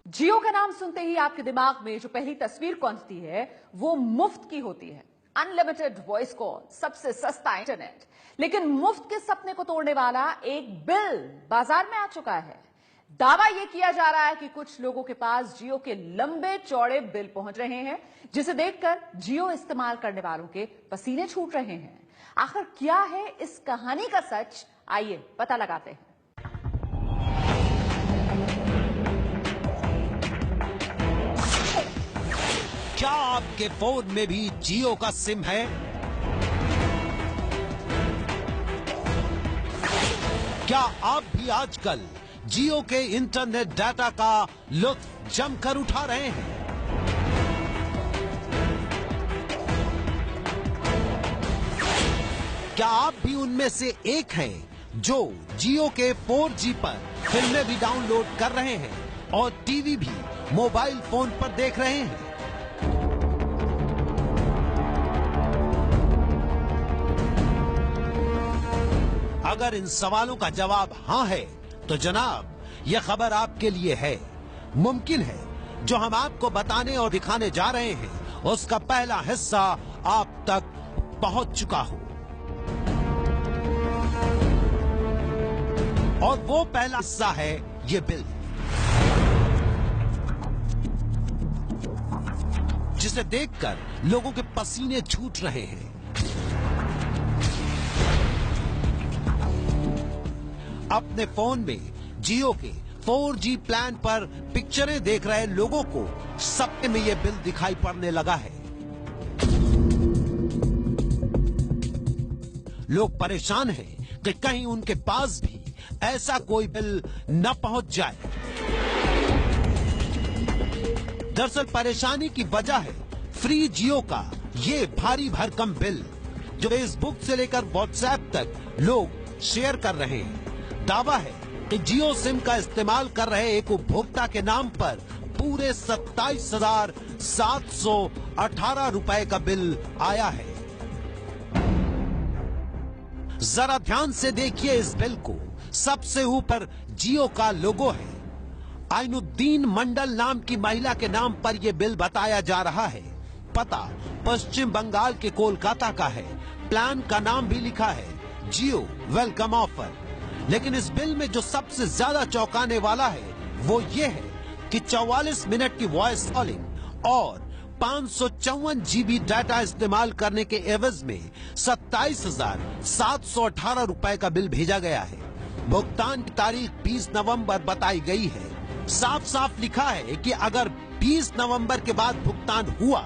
जियो का नाम सुनते ही आपके दिमाग में जो पहली तस्वीर कौंधती है वो मुफ्त की होती है। अनलिमिटेड वॉइस कॉल, सबसे सस्ता इंटरनेट। लेकिन मुफ्त के सपने को तोड़ने वाला एक बिल बाजार में आ चुका है। दावा यह किया जा रहा है कि कुछ लोगों के पास जियो के लंबे चौड़े बिल पहुंच रहे हैं, जिसे देखकर जियो इस्तेमाल करने वालों के पसीने छूट रहे हैं। आखिर क्या है इस कहानी का सच, आइए पता लगाते हैं। क्या आपके फोन में भी जियो का सिम है? क्या आप भी आजकल जियो के इंटरनेट डाटा का लुत्फ जमकर उठा रहे हैं? क्या आप भी उनमें से एक हैं जो जियो के 4G पर फिल्में भी डाउनलोड कर रहे हैं और टीवी भी मोबाइल फोन पर देख रहे हैं? अगर इन सवालों का जवाब हां है तो जनाब यह खबर आपके लिए है। मुमकिन है जो हम आपको बताने और दिखाने जा रहे हैं उसका पहला हिस्सा आप तक पहुंच चुका हो। और वो पहला हिस्सा है ये बिल, जिसे देखकर लोगों के पसीने छूट रहे हैं। अपने फोन में जियो के 4G प्लान पर पिक्चरें देख रहे लोगों को सपने में यह बिल दिखाई पड़ने लगा है। लोग परेशान हैं कि कहीं उनके पास भी ऐसा कोई बिल न पहुंच जाए। दरअसल परेशानी की वजह है फ्री जियो का ये भारी भरकम बिल, जो फेसबुक से लेकर व्हाट्सएप तक लोग शेयर कर रहे हैं। दावा है कि जियो सिम का इस्तेमाल कर रहे एक उपभोक्ता के नाम पर पूरे 27,718 रुपए का बिल आया है। जरा ध्यान से देखिए इस बिल को। सबसे ऊपर जियो का लोगो है। आइनुद्दीन मंडल नाम की महिला के नाम पर यह बिल बताया जा रहा है। पता पश्चिम बंगाल के कोलकाता का है। प्लान का नाम भी लिखा है जियो वेलकम ऑफर। लेकिन इस बिल में जो सबसे ज्यादा चौंकाने वाला है वो ये है कि 44 मिनट की वॉइस कॉलिंग और 554 GB डाटा इस्तेमाल करने के एवज में 27,718 रुपए का बिल भेजा गया है। भुगतान की तारीख 20 नवंबर बताई गई है। साफ साफ लिखा है कि अगर 20 नवंबर के बाद भुगतान हुआ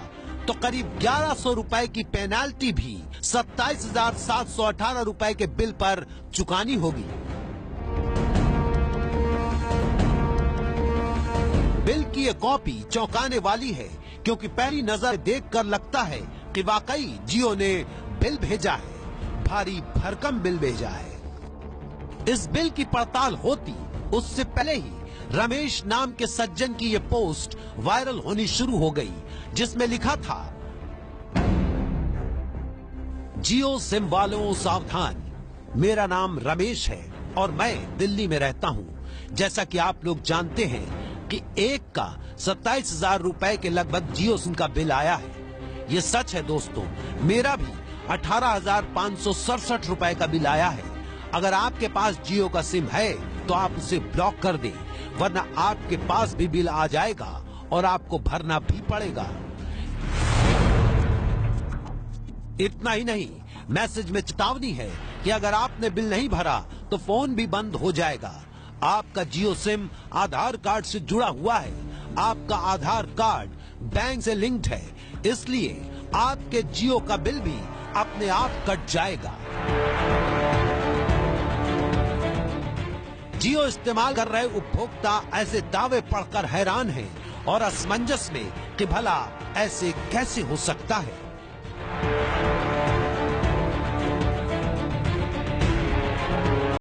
तो करीब 1100 रुपए की पेनाल्टी भी 27,718 रुपए के बिल पर चुकानी होगी। बिल की ये कॉपी चौंकाने वाली है, क्योंकि पहली नजर देखकर लगता है कि वाकई जियो ने बिल भेजा है, भारी भरकम बिल भेजा है। इस बिल की पड़ताल होती उससे पहले ही रमेश नाम के सज्जन की ये पोस्ट वायरल होनी शुरू हो गई, जिसमें लिखा था, जियो सिम वालों सावधान, मेरा नाम रमेश है और मैं दिल्ली में रहता हूं। जैसा कि आप लोग जानते हैं कि एक का 27,000 रुपए के लगभग जियो सिम का बिल आया है। ये सच है दोस्तों, मेरा भी 18,567 रुपए का बिल आया है। अगर आपके पास जियो का सिम है तो आप उसे ब्लॉक कर दें, वरना आपके पास भी बिल आ जाएगा और आपको भरना भी पड़ेगा। इतना ही नहीं, मैसेज में चेतावनी है कि अगर आपने बिल नहीं भरा तो फोन भी बंद हो जाएगा। आपका जियो सिम आधार कार्ड से जुड़ा हुआ है। आपका आधार कार्ड बैंक से लिंक्ड है, इसलिए आपके जियो का बिल भी अपने आप कट जाएगा। जियो इस्तेमाल कर रहे उपभोक्ता ऐसे दावे पढ़कर हैरान हैं और असमंजस में कि भला ऐसे कैसे हो सकता है।